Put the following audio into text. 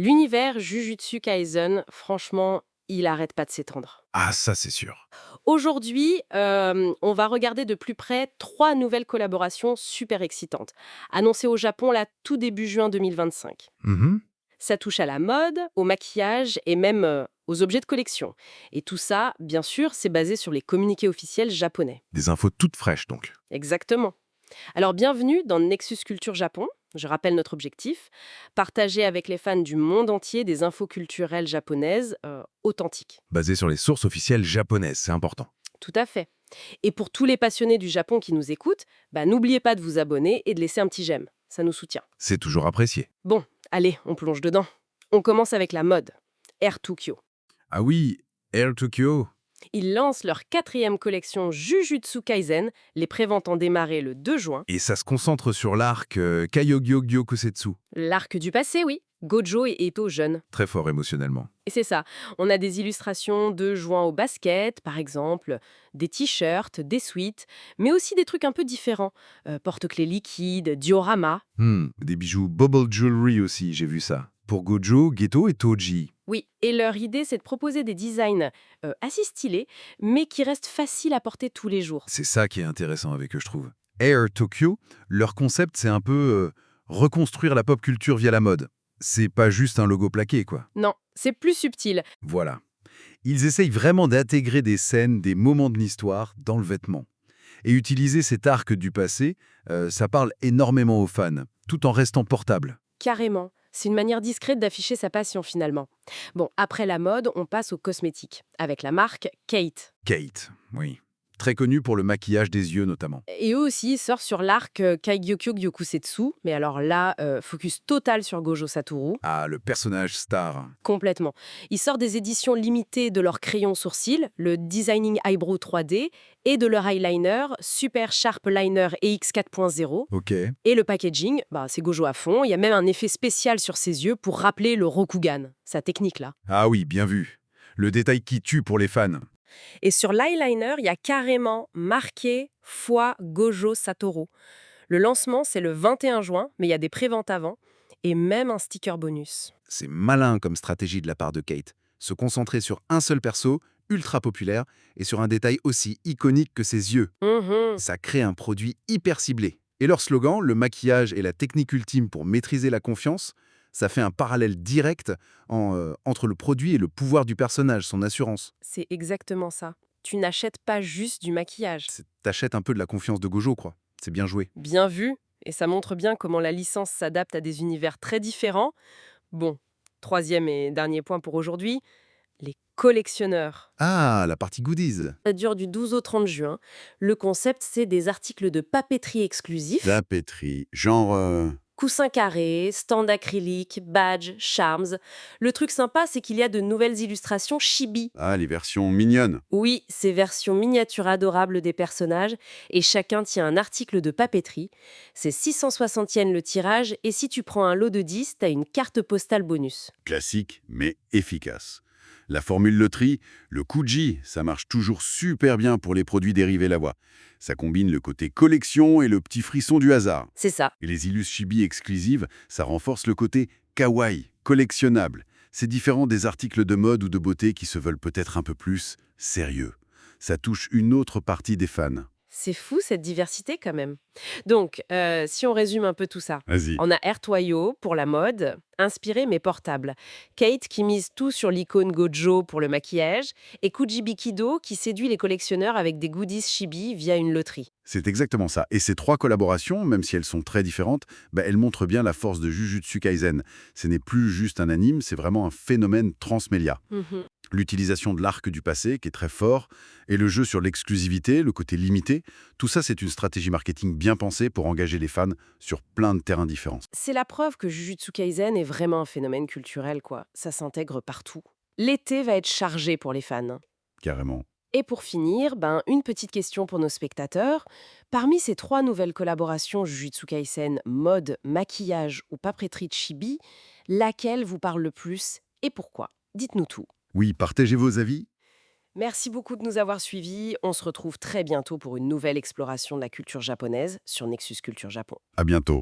L'univers Jujutsu Kaisen, franchement, il arrête pas de s'étendre. Ah, ça, c'est sûr. Aujourd'hui, on va regarder de plus près 3 nouvelles collaborations super excitantes, annoncées au Japon là tout début juin 2025. Mhm. Ça touche à la mode, au maquillage et même aux objets de collection. Et tout ça, bien sûr, c'est basé sur les communiqués officiels japonais. Des infos toutes fraîches, donc. Exactement. Alors bienvenue dans Nexus Culture Japon. Je rappelle notre objectif, partager avec les fans du monde entier des infos culturelles japonaises authentiques. Basé sur les sources officielles japonaises, c'est important. Tout à fait. Et pour tous les passionnés du Japon qui nous écoutent, n'oubliez pas de vous abonner et de laisser un petit j'aime. Ça nous soutient. C'est toujours apprécié. Bon, allez, on plonge dedans. On commence avec la mode. Air Tokyo. Ah oui, Air Tokyo. Ils lancent leur 4e collection Jujutsu Kaisen. Les préventes ont démarré le 2 juin. Et ça se concentre sur l'arc Kaiogyo Kusetsu. L'arc du passé, oui. Gojo et Eto jeunes. Très fort émotionnellement. Et c'est ça. On a des illustrations de jouant au basket, par exemple, des t-shirts, des sweats, mais aussi des trucs un peu différents. Porte-clés liquides, diorama. Des bijoux Bubble Jewelry aussi, j'ai vu ça. Pour Gojo, Geto et Toji. Oui, et leur idée, c'est de proposer des designs assez stylés, mais qui restent faciles à porter tous les jours. C'est ça qui est intéressant avec eux, je trouve. Air Tokyo, leur concept, c'est un peu reconstruire la pop culture via la mode. C'est pas juste un logo plaqué, quoi. Non, c'est plus subtil. Voilà. Ils essayent vraiment d'intégrer des scènes, des moments de l'histoire dans le vêtement. Et utiliser cet arc du passé, ça parle énormément aux fans, tout en restant portable. Carrément. C'est une manière discrète d'afficher sa passion finalement. Bon, après la mode, on passe aux cosmétiques, avec la marque Kate. Kate, oui. Très connue pour le maquillage des yeux notamment. Et eux aussi sortent sur l'arc Kaigyokyo Gyokusetsu, mais alors là, focus total sur Gojo Satoru, Ah, le personnage star. complètement. Ils sortent des éditions limitées de leur crayon sourcil, le Designing Eyebrow 3D, et de leur eyeliner, Super Sharp Liner EX 4.0. Ok. Et le packaging, c'est Gojo à fond. Il y a même un effet spécial sur ses yeux pour rappeler le Rokugan, sa technique là. Ah oui, bien vu. Le détail qui tue pour les fans. Et sur l'eyeliner, il y a carrément marqué fois Gojo Satoru. Le lancement, c'est le 21 juin, mais il y a des préventes avant et même un sticker bonus. C'est malin comme stratégie de la part de Kate. Se concentrer sur un seul perso, ultra populaire, et sur un détail aussi iconique que ses yeux. Mhm. Ça crée un produit hyper ciblé. Et leur slogan, le maquillage est la technique ultime pour maîtriser la confiance, ça fait un parallèle direct entre le produit et le pouvoir du personnage, son assurance. C'est exactement ça. Tu n'achètes pas juste du maquillage. T'achètes un peu de la confiance de Gojo, quoi. C'est bien joué. Bien vu, et ça montre bien comment la licence s'adapte à des univers très différents. Bon, troisième et dernier point pour aujourd'hui, les collectionneurs. Ah, la partie goodies. Ça dure du 12 au 30 juin. Le concept, c'est des articles de papeterie exclusifs. Papeterie, genre... Coussins carrés, stands acryliques, badges, charms. Le truc sympa, c'est qu'il y a de nouvelles illustrations chibi. Ah, les versions mignonnes. Oui, ces versions miniatures adorables des personnages, et chacun tient un article de papeterie. C'est 660 yens le tirage, et si tu prends un lot de 10, t'as une carte postale bonus. Classique, mais efficace. La formule loterie, le Kuji, ça marche toujours super bien pour les produits dérivés la voix. Ça combine le côté collection et le petit frisson du hasard. C'est ça. Et les illus chibi exclusives, ça renforce le côté kawaii, collectionnable. C'est différent des articles de mode ou de beauté qui se veulent peut-être un peu plus sérieux. Ça touche une autre partie des fans. C'est fou cette diversité quand même. Donc, si on résume un peu tout ça, Vas-y. on a Airtoyo pour la mode, inspiré mais portable. Kate qui mise tout sur l'icône Gojo pour le maquillage, et Kujibikido qui séduit les collectionneurs avec des goodies chibi via une loterie. C'est exactement ça. Et ces trois collaborations, même si elles sont très différentes, elles montrent bien la force de Jujutsu Kaisen. Ce n'est plus juste un anime, c'est vraiment un phénomène transmédia. Mhm. L'utilisation de l'arc du passé, qui est très fort, et le jeu sur l'exclusivité, le côté limité, tout ça c'est une stratégie marketing bien pensée pour engager les fans sur plein de terrains différents. C'est la preuve que Jujutsu Kaisen est vraiment un phénomène culturel, quoi. Ça s'intègre partout. L'été va être chargé pour les fans. Carrément. Et pour finir, une petite question pour nos spectateurs. Parmi ces 3 nouvelles collaborations Jujutsu Kaisen, mode, maquillage ou papeterie chibi, laquelle vous parle le plus et pourquoi? Dites-nous tout. Oui, partagez vos avis. Merci beaucoup de nous avoir suivis. On se retrouve très bientôt pour une nouvelle exploration de la culture japonaise sur Nexus Culture Japon. À bientôt.